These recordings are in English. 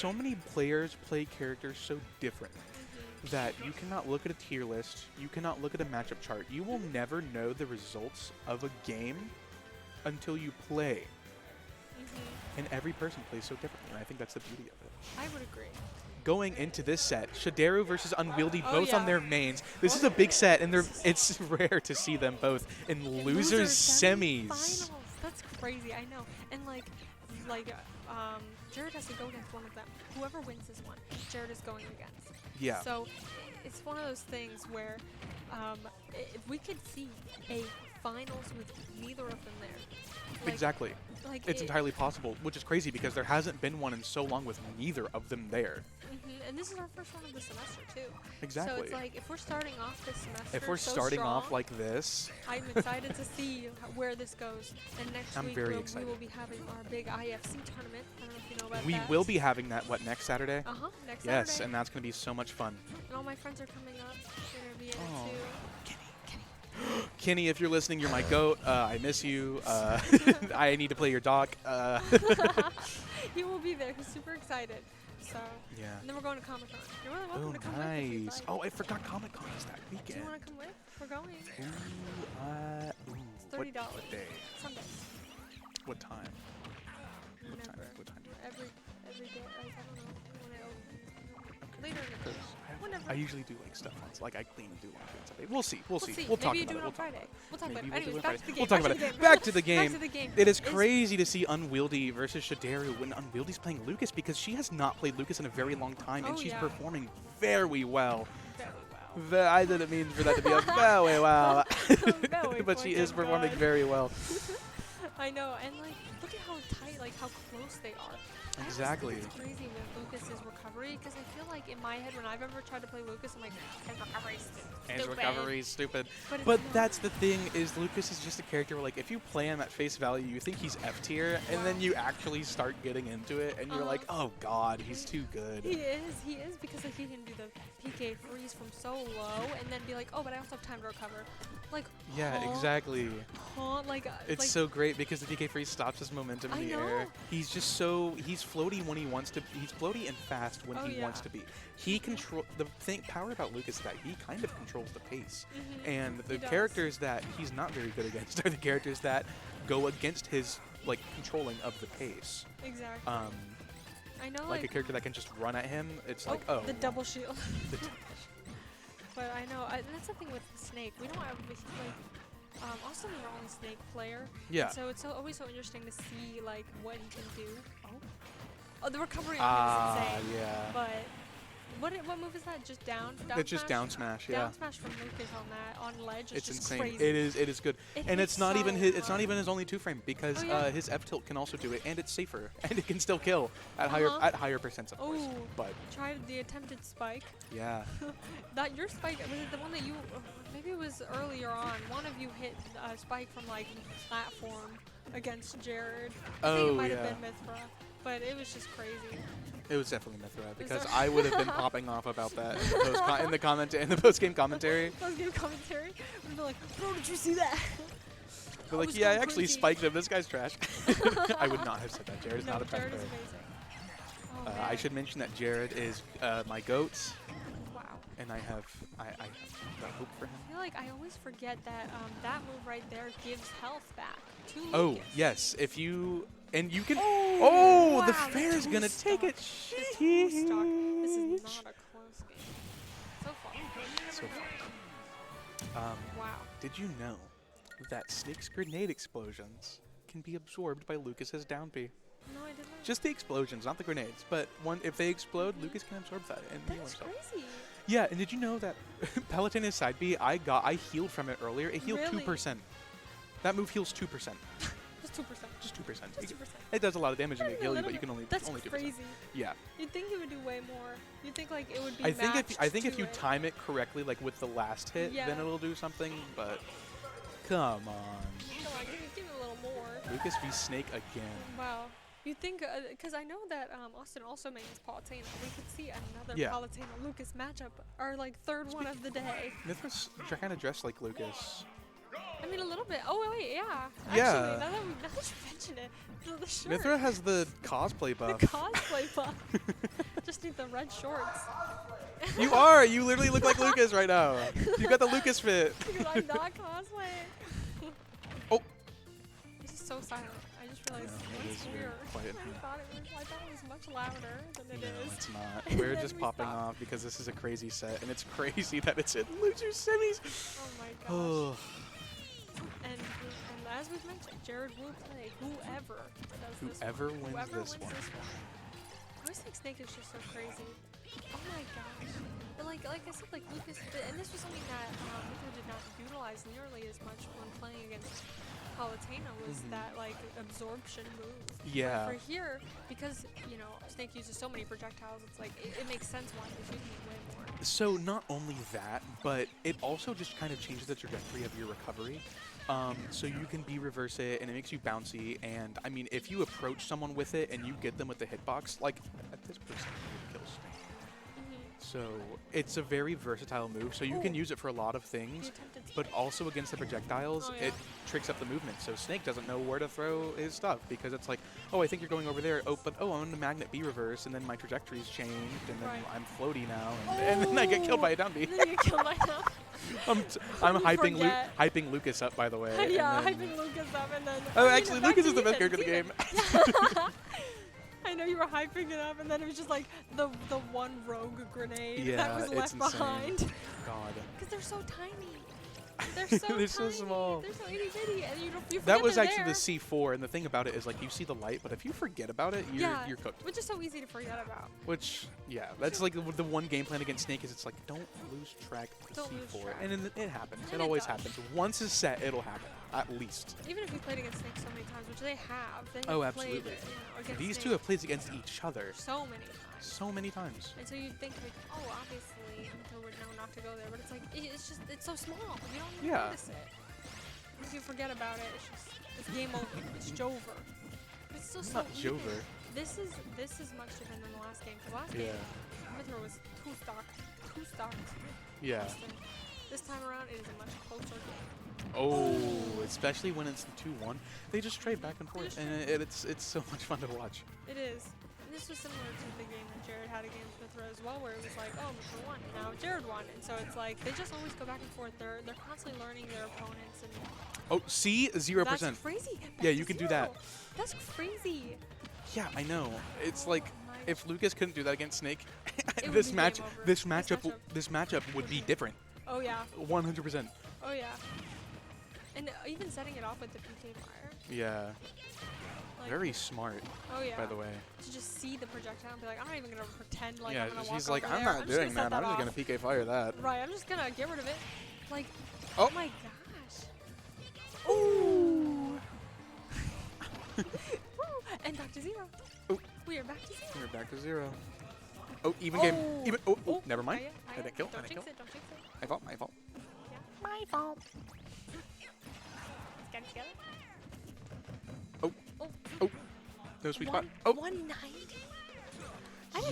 So many players play characters so differently that you cannot look at a tier list, you cannot look at a matchup chart. You will never know the results of a game until you play. And every person plays so differently, and I think that's the beauty of it. I would agree. Going into this set, Shaderu versus UnWieldy, Oh, both on yeah. their mains. This is a big set, and it's rare to see them both in losers semis. Finals. That's crazy. I know. And Jared has to go against one of them. Whoever wins this one, Jared is going against. Yeah. So it's one of those things where if we could see a finals with neither of them there. Exactly. It's entirely possible, which is crazy because there hasn't been one in so long with neither of them there. And this is our first one of the semester too. Exactly. So it's like if we're starting off this semester, if we're so starting strong, off like this, I'm excited to see where this goes. And next I'm week very we excited. will be having our big IFC tournament. I don't know if you know about we that. will be having that next Saturday. Next Yes, Saturday. and that's going to be so much fun. And all my friends are coming up. They're gonna be in it too. Kenny, if you're listening, you're my goat. I miss you. I need to play your doc. He will be there. He's super excited. So Yeah. And then we're going to Comic-Con. You're really welcome Oh, to come with if you'd nice. like. Oh, I forgot Comic Con is that Do weekend. you want to come with? We're going. Ooh, It's what $30. day? Sunday. What time? What time? Whenever. What time? Every day. Like, I don't know. When it opens. Later in the day. Whenever. I usually do like stuff on, like I clean and do laundry and stuff. We'll see. We'll see. Maybe We'll talk you about do it. it on Friday. We'll talk about it. Maybe we'll do Anyways, it back to Friday. the game. We'll talk about it. Back to the game. Back to the game. It is crazy to see UnWieldy versus Shaderu when UnWieldy's playing Lucas because she has not played Lucas in a very long time and she's performing very well. Very well. I didn't mean for that to be a very well. Very But she fucking is performing good. very well. I know, and like, look at how tight, like how close they are. Exactly. It's crazy with Lucas's recovery, because I feel like in my head, when I've ever tried to play Lucas, I'm like, his recovery's stupid. His recovery's stupid. But, But that's the thing, is Lucas is just a character where, like, if you play him at face value, you think he's F tier, and then you actually start getting into it, and you're like, oh god, he's too good. He is, because like he can do the PK freeze from so low, and then be like, oh, but I also have time to recover. Like, Yeah, exactly. It's like, so great because the PK freeze stops his momentum in the air. He's just he's floaty when he wants to. He's floaty and fast when he wants to be. He power about Lucas is that he kind of controls the pace, and the characters that he's not very good against are the characters that go against his like controlling of the pace. Exactly. I know, like a character that can just run at him. It's like the double shield. the double But I know, and that's the thing with Snake. We don't have, Austin is our only Snake player. Yeah. So it's always so interesting to see, like, what he can do. Oh, the recovery on him is insane. Yeah. But what move is that? Just down It's just down smash, yeah. Down smash from Lucas on ledge. It's just insane. crazy. It is good. And it's not even his only 2-frame because his F tilt can also do it, and it's safer, and it can still kill at higher percents, of course. But tried the attempted spike. yeah. That your spike was it the one that you? Maybe it was earlier on. One of you hit a spike from like platform against Jared. I think it might have been Mithra, but it was just crazy. It was definitely Mithra because I would have been popping off about that in the post game commentary. Post-game commentary. We'd be like, bro, did you see that? They're like, yeah, I actually spiked him. This guy's trash. I would not have said that. Jared is not a trash Jared player. is amazing. I should mention that Jared is my goat, Wow. and I have hope for him. I feel like I always forget that that move right there gives health back to Oh, Lucas. yes. If you... And you can... Oh, the wow, fair is going to take it. The two-stock. This is not a close game. So far. So far. Wow. Did you know that Snake's grenade explosions can be absorbed by Lucas's down B? No, I didn't. Just the explosions, not the grenades. But if they explode, Lucas can absorb that and heal That's himself. crazy. Yeah, and did you know that Palutena side B, I healed from it earlier. It healed Really? 2%. That move heals 2%. Just 2%. Just 2%. Just 2%. It does a lot of damage in the Only a heal you, little but you bit. can only That's only 2%. crazy. Yeah. You'd think it would do way more. You'd think like it would be I think if to you it. time it correctly, like with the last hit, then it'll do something. But come on, Come on, give it a little more. Lucas v Snake again. Wow. You think, because I know that Austin also mains Palutena. We could see another Palutena-Lucas matchup, our like third one of the day. Mithra's kind of dressed like Lucas. I mean, a little bit. Oh, wait, yeah. Yeah. Actually, now that you mention it, the shirt. Mithra has the cosplay buff. The cosplay buff. Just need the red shorts. You are. You literally look like Lucas right now. You got the Lucas fit. Because I'm not cosplaying. Oh. This is so silent. I just realized it's weird. Quiet. I thought it was much louder than it is. No, it's not. We're just popping off because this is a crazy set, and it's crazy that it's in loser semis. Oh my gosh. And as we've mentioned, Jared will play whoever does this one. Wins this one. I always think Snake is just so crazy. Oh my gosh. But like I said, like Lucas, and this was something that Mithra did not utilize nearly as much when playing against Palutena, was that like absorption move. Yeah. But for here, because you know Snake uses so many projectiles, it's like it makes sense why he's using it way more. So not only that, but it also just kind of changes the trajectory of your recovery. So you can reverse it, and it makes you bouncy. And I mean, if you approach someone with it and you get them with the hitbox, like at this person kills Snake. So it's a very versatile move. So you can use it for a lot of things, but also against the projectiles, it tricks up the movement. So Snake doesn't know where to throw his stuff because it's like, oh, I think you're going over there. Oh, but I'm in the magnet B reverse, and then my trajectory's changed, and then I'm floaty now, and then I get killed by a down B. Then you get killed by a down B. I'm hyping Lucas up, by the way. Yeah, hyping Lucas up, and then. Oh, actually, Lucas is the best character in the game. I know you were hyping it up, and then it was just like the one rogue grenade that was left behind. God. Because they're so tiny. They're so they're so small. They're so itty bitty, and you forget that was they're actually there. the C4, and the thing about it is like you see the light, but if you forget about it, you're cooked. Which is so easy to forget about. Which, yeah, that's like the one game plan against Snake is it's like don't lose track of the C4, and it happens. And it always happens. Once it's set, it'll happen at least. Even if we played against Snake so many times, which they have, absolutely. Played it, against These Snake two have played against each other so many times. So many times. And so you'd think like, oh, obviously, Mithra would know not to go there, but it's like it's so small. You don't even notice it. If you forget about it, it's game over. It's Jover. It's still so even. Jover. This is much different than the last game. The last game, Mithra was two stocked. Yeah. This time around, it is a much closer game. Oh, especially when it's 2-1. They just trade back and forth, and it's so much fun to watch. It is. And this was similar to the game that Jared had against Mithra as well, where it was like, oh, Mithra won, and now Jared won. And so it's like, they just always go back and forth. They're constantly learning their opponents. And oh, see? 0%. That's crazy. Yeah, you can do that. That's crazy. Yeah, I know. It's like, if Lucas couldn't do that against Snake, this matchup would be different. Oh, yeah. 100%. Oh, yeah. And even setting it off with the PK fire. Yeah. Like, very smart. Oh yeah. By the way. To just see the projectile and be like, I'm not even gonna pretend like I'm gonna walk she's like, over I'm there. not doing that. I'm just gonna PK fire that. Right. I'm just gonna get rid of it. Like, oh my gosh. Ooh. And back to 0. Oh. We are back to 0. We're back to 0. Oh, even game. Even. Oh, never mind. I didn't kill. Don't jinx it. Don't jinx it. My fault. My fault. Yeah. My fault. Let's get it together. Oh, no sweet spot. Oh, 190?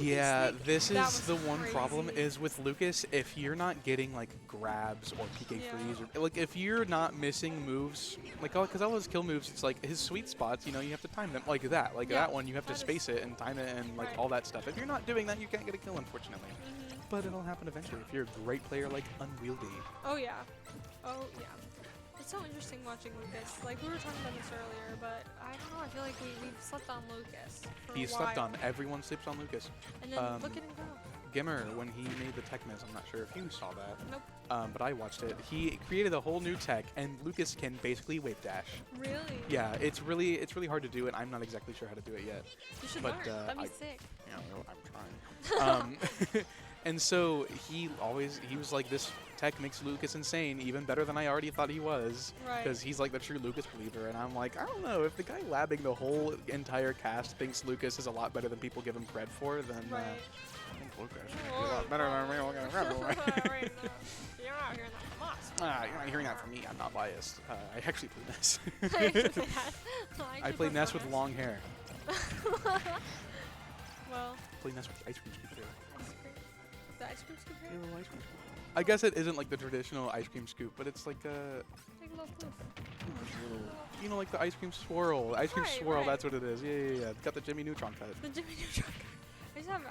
Yeah, this is the one problem is with Lucas, if you're not getting like grabs or PK freeze, or like if you're not missing moves, like because all his kill moves, it's like his sweet spots, you know, you have to time them like that. Like that one, you have to space it and time it and like all that stuff. If you're not doing that, you can't get a kill, unfortunately. But it'll happen eventually if you're a great player like UnWieldy. Oh, yeah. Oh, yeah. It's so interesting watching Lucas. Like, we were talking about this earlier, but I don't know, I feel like we've slept on Lucas for He's a while. slept on. Everyone sleeps on Lucas. And then look at him go. Gimmer, when he made the tech miss, I'm not sure if you saw that. Nope. But I watched it. He created a whole new tech, and Lucas can basically wave dash. Really? Yeah, it's really hard to do, and I'm not exactly sure how to do it yet. You should learn. That'd be sick. Yeah, I'm trying. And so he was like, this tech makes Lucas insane, even better than I already thought he was. Right. Because he's like the true Lucas believer. And I'm like, I don't know, if the guy labbing the whole entire cast thinks Lucas is a lot better than people give him cred for, then I think Lucas is a lot better than me. You're not hearing that from us. You're not hearing that from me. I'm not biased. I actually play Ness. I play play Ness with long hair. Well. Play Ness with the ice cream scoop too. The ice cream scoop here? I guess it isn't like the traditional ice cream scoop, but it's like a... Like little poof. You know, like the ice cream swirl. Ice cream Right, swirl, right. that's what it is. Yeah. It's got the Jimmy Neutron cut. The Jimmy Neutron.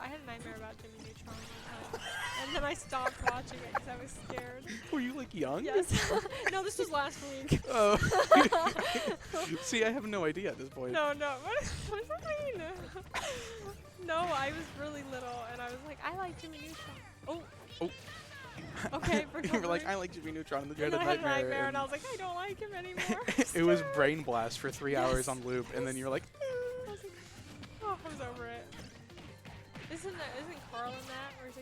I had a nightmare about Jimmy Neutron one time. And then I stopped watching it because I was scared. Were you, like, young? Yes. No, this was last week. Oh. See, I have no idea at this point. No. What does that mean? No, I was really little, and I was like, I like Jimmy Neutron. Oh. Okay, You were like, I like Jimmy Neutron and the Dreaded I had a Nightmare. nightmare, and I was like, I don't like him anymore. It was Brain Blast for 3 hours on loop, and then you were like, I was like, oh, I was over it. Isn't Carl in that? Where he's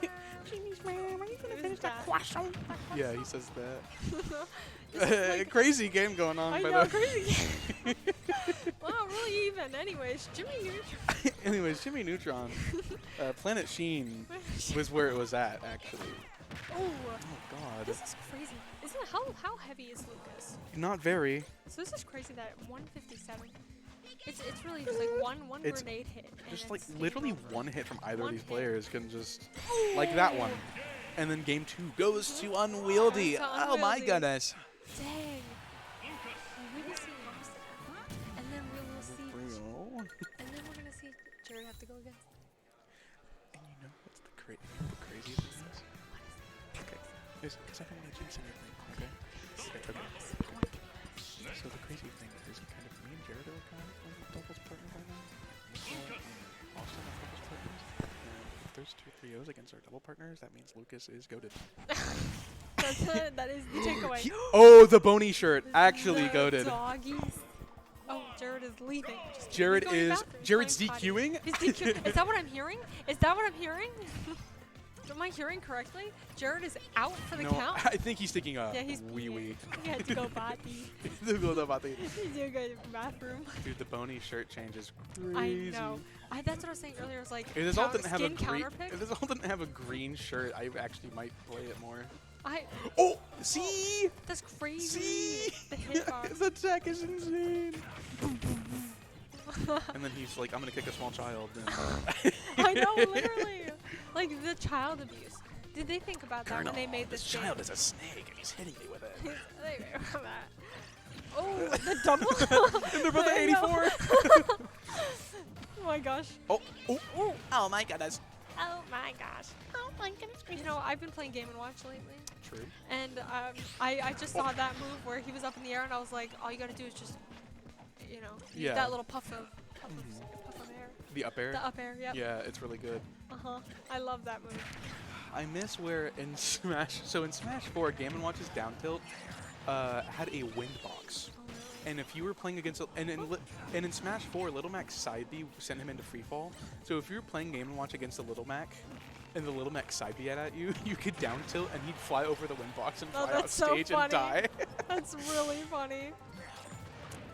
like, Jimmy's mom, are you gonna finish that croissant? yeah, he says that. Like, crazy game going on, I by know, the crazy. Wow, really even. Anyways, Jimmy Neutron. Anyways, Jimmy Neutron. Planet Sheen was where it was at, actually. Oh, God. this is crazy. Isn't it, how heavy is Lucas? Not very. So this is crazy that 157. It's really just like one It's grenade hit. And Just it's like game literally over. one hit from either of One these hit. players can just, like that one. And then game 2 goes to UnWieldy. To Oh my UnWieldy. goodness. Dang. We will see Monster. And then we will see. And then we're gonna see Jared have to go against. And you know what's the craziest thing is? Okay. Because I don't want to jinx anything, okay? Okay. So the crazy thing is kind of me and Jared are kind of like doubles partners right now. Also not doubles partners. And if there's 2 3-0s against our double partners, that means Lucas is goated. That is the takeaway. Oh, the bony shirt. Actually The goated. Doggies. Oh, Jared is leaving. Just kidding. Jared He's going to the is. bathroom. He's Jared's going potty. DQing? He's DQing. Is that what I'm hearing? Is that what I'm hearing? Am I hearing correctly? Jared is out for the No, count? I think he's taking a Yeah, he's wee peeing. wee. He had to go potty. He's gonna go to the He's gonna go to the bathroom. Dude, the bony shirt change is crazy. I know. That's what I was saying earlier. I was like, If this all didn't have a skin green, counterpick. if this all didn't have a green shirt, I actually might play it more. Oh, See, that's crazy. see, The hitbox. the attack is insane. And then he's like, I'm gonna kick a small child. And I know, literally. Like the child abuse. Did they think about that when they made this this child game? is a snake and he's hitting me with it. They made that. Oh, the double. And they're both at I know. 84. Oh my gosh. Oh, my goodness. Oh my gosh. Oh my goodness. You know, I've been playing Game & Watch lately. True. And I just saw that move where he was up in the air and I was like, all you gotta do is just, you know, Yeah. that little puff of air. The up air. The up air, yep. Yeah, it's really good. Uh-huh. I love that move. I miss where in Smash, so in Smash 4, Game & Watch's down tilt had a wind box. Oh, really? And if you were playing against, and in Smash 4, Little Mac's side B sent him into free fall. So if you were playing Game & Watch against the Little Mac, and the Little Mac side B at you, you could down tilt and he'd fly over the wind box and Oh, fly out that's so stage and funny. die. That's really funny.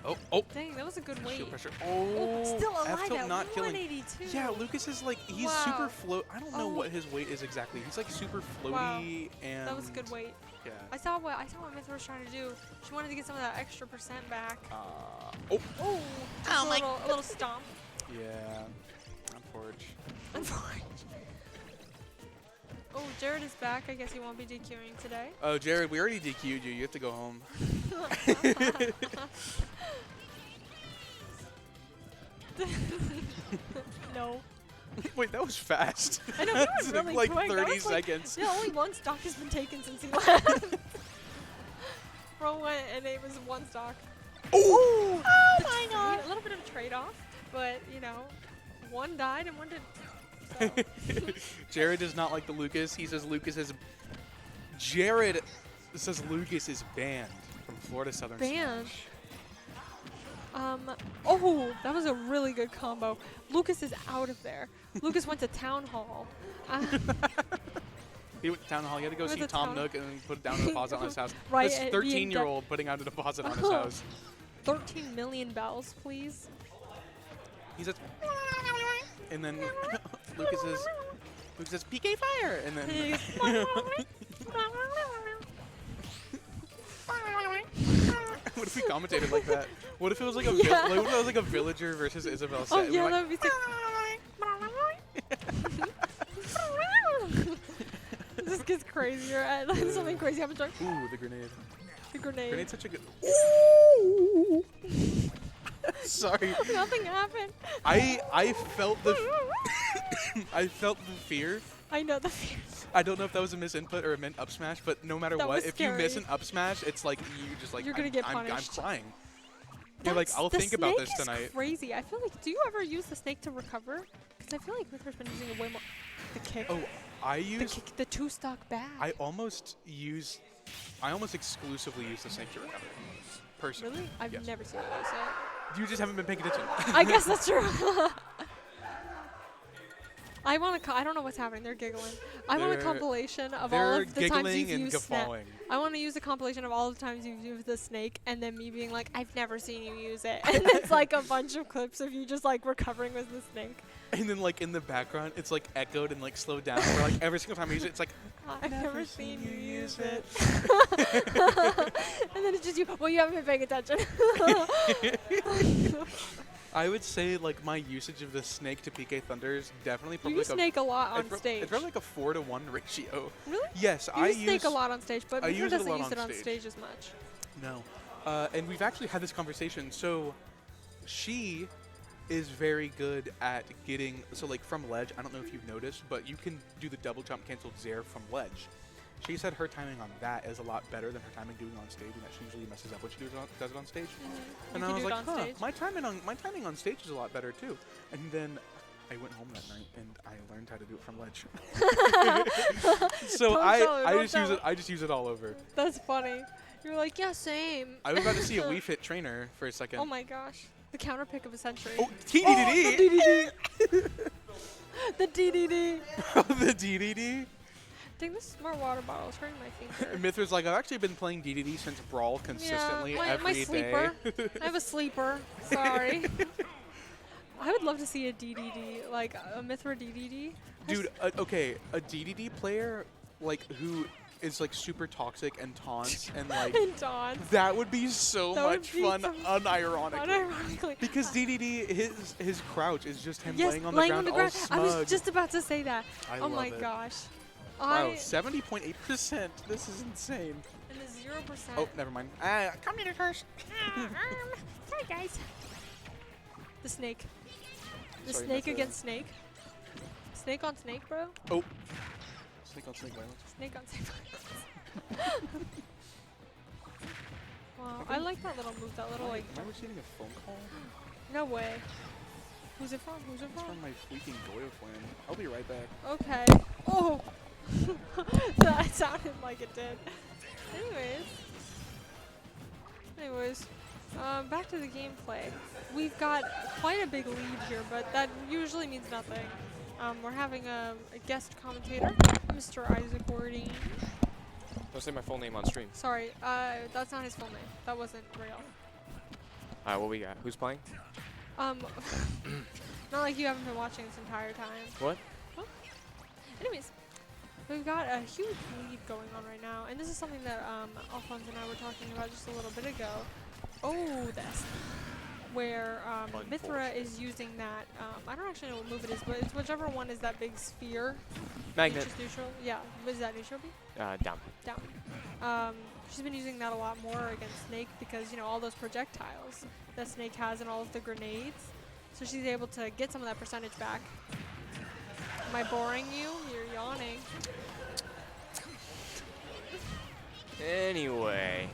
Oh. Dang, that was a good weight. Shield pressure. Oh, still alive F-tilt at not killing. 182. Yeah, Lucas is like, he's Wow. super float. I don't know Oh. what his weight is exactly. He's like super floaty Wow. and. That was a good weight. Yeah. I saw what Mythra was trying to do. She wanted to get some of that extra percent back. Oh. Oh, just a little stomp. Yeah. Unfortunate. Unfortunately. Oh, Jared is back. I guess he won't be DQing today. Oh, Jared, we already DQ'd you. You have to go home. No. Wait, that was fast. I know, that was It took really like quick. That 30 was like- seconds. Yeah, only one stock has been taken since he left. Bro went and it was one stock. Oh! Oh my god! A little bit of a trade-off, but you know, one died and one didn't. So. Jared does not like the Lucas. He says Lucas is. Jared says Lucas is banned from Florida Southern Banned? Smash. Oh, that was a really good combo. Lucas is out of there. Lucas went to Town Hall. He went to Town Hall. He had to go Went see to Tom Town- Nook and then put down a deposit on his house. Right, This and 13-year-old putting out a deposit on his house. 13 million bells, please. He says, and then Lucas says, PK fire, and then. He What if we commentated like that? What if it was like a Yeah. what if it was like a villager versus Isabel set? Oh and we're yeah, like, that would be sick. This gets crazier. Something crazy happens. Like, ooh, the grenade. The grenade. Grenade's such a good. Ooh! Sorry. Nothing happened. I felt the I felt the fear. I know the fear. I don't know if that was a misinput or a mint up smash, but no matter what, if you miss an up smash, it's like you just like you're gonna get punished. I'm crying. You're like, I'll think about this tonight. Snake is crazy. I feel like, do you ever use the snake to recover? Because I feel like Mithra's been using it way more. The kick. Oh, I use the kick, the two-stock back. I almost exclusively use the snake to recover. Personally. Really? I've never seen it use it. You just haven't been paying attention. I guess that's true. I don't know what's happening. They're giggling. I want a compilation of all of the times you've used snake. I want to use a compilation of all the times you've used the snake, and then me being like, I've never seen you use it. And it's like a bunch of clips of you just like recovering with the snake. And then like in the background, it's like echoed and like slowed down. Where like every single time I use it, it's like, I've never seen you use it. And then it's just you. Well, you haven't been paying attention. I would say like my usage of the snake to PK Thunder is definitely probably you use snake a lot on stage. It's probably like a 4-to-1 ratio. Really? Yes, I use snake a lot on stage, but Mithra doesn't use it on stage as much. No, and we've actually had this conversation. So she is very good at getting like from ledge. I don't know if you've noticed, but you can do the double jump canceled Zair from ledge. She said her timing on that is a lot better than her timing doing it on stage, and that she usually messes up when she does it on stage. And I was like, huh, my timing on stage is a lot better too. And then I went home that night and I learned how to do it from ledge. So I just use it all over. That's funny. You were like, yeah, same. I was about to see a Wii Fit trainer for a second. Oh my gosh. The counter pick of a century. Oh, TDD! The DDD. The DDD? Dang, this smart water bottle is hurting my finger. Mithra's like, I've actually been playing DDD since Brawl consistently every day. Sleeper. I have a sleeper. Sorry. I would love to see a DDD, like a Mithra DDD. Dude, okay, a DDD player like who is like super toxic and taunts and like that would be so much fun unironically. Because DDD his crouch is just him laying on the ground all smug. I was just about to say that. Oh my gosh. Wow, 70.8%. This is insane. And the 0%. Oh, never mind. Come here first. Sorry, guys. The snake. The snake against snake. Snake on snake, bro. Oh. Snake on snake violence. Snake on snake violence. Wow, I like that little move. That little like. Am I receiving a phone call? No way. Who's it from? Who's it from? It's from my freaking Goyo Flame. I'll be right back. Okay. Oh. That sounded like it did. Anyways, back to the gameplay. We've got quite a big lead here, but that usually means nothing. We're having a guest commentator, Mr. Isaac Warding. Don't say my full name on stream. Sorry, that's not his full name. That wasn't real. What we got? Who's playing? Not like you haven't been watching this entire time. What? Huh? Anyways, we've got a huge lead going on right now, and this is something that Alphonse and I were talking about just a little bit ago. Oh, this. Where Mithra is using that, I don't actually know what move it is, but it's whichever one is that big sphere. Magnet. Which is neutral. Yeah, is that neutral B? Down. Down. She's been using that a lot more against Snake because, you know, all those projectiles that Snake has and all of the grenades. So she's able to get some of that percentage back. Am I boring you? You're yawning. Anyway.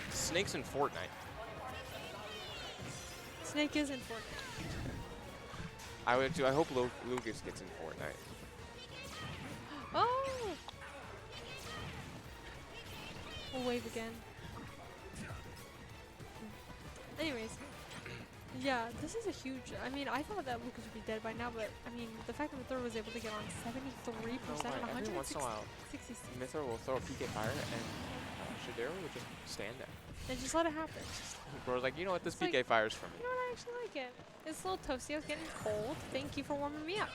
Snake's in Fortnite. Snake is in Fortnite. I hope Lucas gets in Fortnite. Oh! We'll wave again. Anyways. Yeah, this is a huge... I mean, I thought that Lucas would be dead by now, but, I mean, the fact that Mithra was able to get on 73% and 166. Every once in a while, Mithra will throw a PK fire, and Shaderu would just stand there. And just let it happen. Bro's like, you know what, this PK fire's for me. You know what, I actually like it. It's a little toasty. I was getting cold. Thank you for warming me up.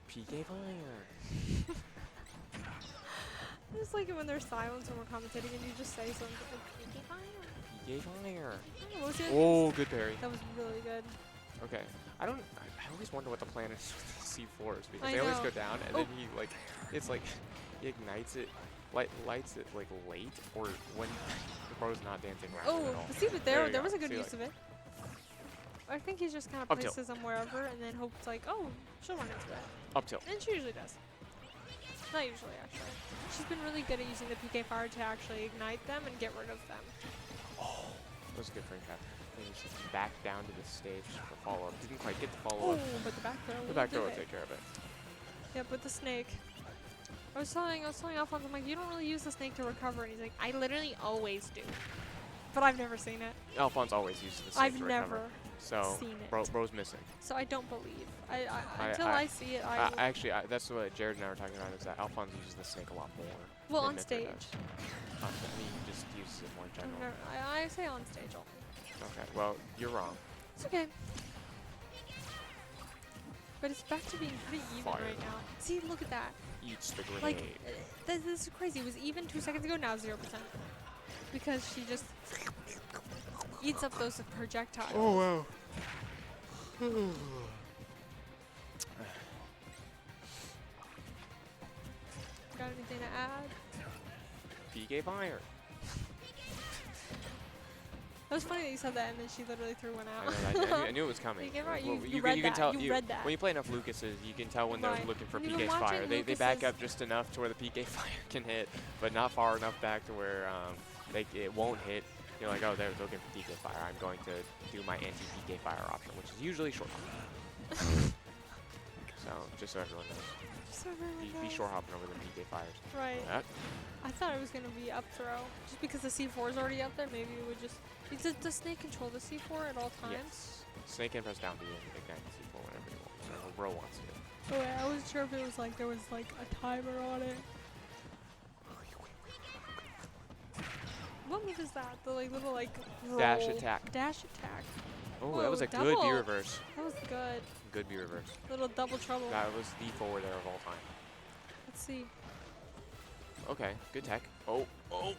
PK fire. I just like it when there's silence when we're commentating and you just say something like PK fire. PK fire. Oh, good parry. That was really good. Okay. I always wonder what the plan is with these C4s because I they always know. go down and then he like, it's like he ignites it, lights it like late or when the bro's not dancing around it at all. See, but there was a good See, use like, of it. I think he's just kind of Up tilt. places them wherever and then hopes like, oh, she'll run into it. Up tilt. And she usually does. Not usually, actually. She's been really good at using the PK fire to actually ignite them and get rid of them. Oh, that was a good frame cap. And he's back down to the stage for follow-up. Didn't quite get the follow-up. Oh, but the back throw. The back throw will take care of it. Yep, with the snake. I was telling Alphonse, I'm like, you don't really use the snake to recover. And he's like, I literally always do. But I've never seen it. Alphonse always uses the snake I've to recover. never So seen it. bro's missing. So I don't believe. Until I see it, Actually, that's what Jared and I were talking about, is that Alphonse uses the snake a lot more. Well, than on Mithra stage. does. I mean, he just uses it more in general. I say on stage only. Okay, well, you're wrong. It's okay. But it's back to being pretty even Fire. right now. See, look at that. Eats the grenade. Like, this is crazy. It was even 2 seconds ago, now 0%. Because she just eats up those projectiles. Oh, wow. Got anything to add? PK fire. It was funny that you said that and then she literally threw one out. I knew it was coming. PK fire, Well, you read can that. tell, You read that. When you play enough Lucases, you can tell when they're Right. looking for When you've been PK's fire. watching They back Lucas's- up just enough to where the PK fire can hit, but not far enough back to where it won't hit. You're like, oh, they're looking for PK fire. I'm going to do my anti-PK fire option, which is usually short hop. So, just so everyone knows. Just so everyone Be knows. short hopping over the PK fires. Right. That, I thought it was going to be up throw. Just because the C4 is already up there, maybe it would just... Does the snake control the C4 at all times? yes. Snake can press down B and ignite the C4 whenever you want. So, bro wants to. Oh, wait, I wasn't sure if it was like, there was like a timer on it. What move is that? The like little like roll. Dash attack. Dash attack. Oh, Whoa, that was a good double. B reverse. That was good. Good B reverse. Little double trouble. That was the forward air of all time. Let's see. Okay, good tech. Oh, This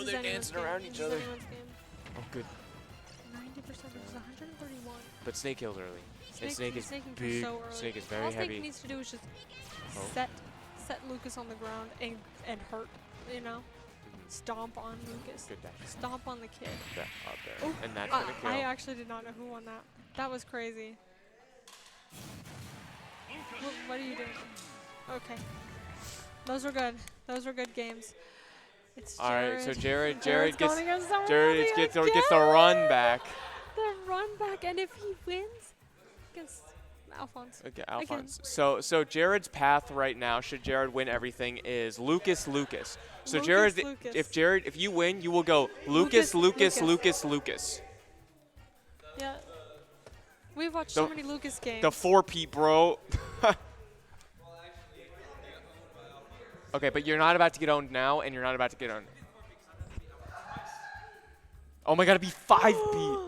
is they're anyone's dancing game. around This each is other. anyone's game. Oh, good. 90% versus 131. But Snake kills early. And Snake is Snake can big. so early. Snake is All very Snake heavy. needs to do is just Oh. set Lucas on the ground and hurt, you know? Stomp on Lucas. Good dash. Stomp on the kid. That up there. Oh, And that's gonna kill. I actually did not know who won that. That was crazy. What are you doing? Okay. Those were good. Those were good games. It's All right, so Jared Jared's gets going against someone Jared else gets again. the run back. The run back, and if he wins against Alphonse. Okay, Alphonse. So Jared's path right now, should Jared win everything, is Lucas. So Lucas, Jared, Lucas. if you win, you will go Lucas. Yeah. We've watched so many Lucas games. The 4P, bro. Okay, but you're not about to get owned now, and you're not about to get owned. Oh my God, it'd be 5P.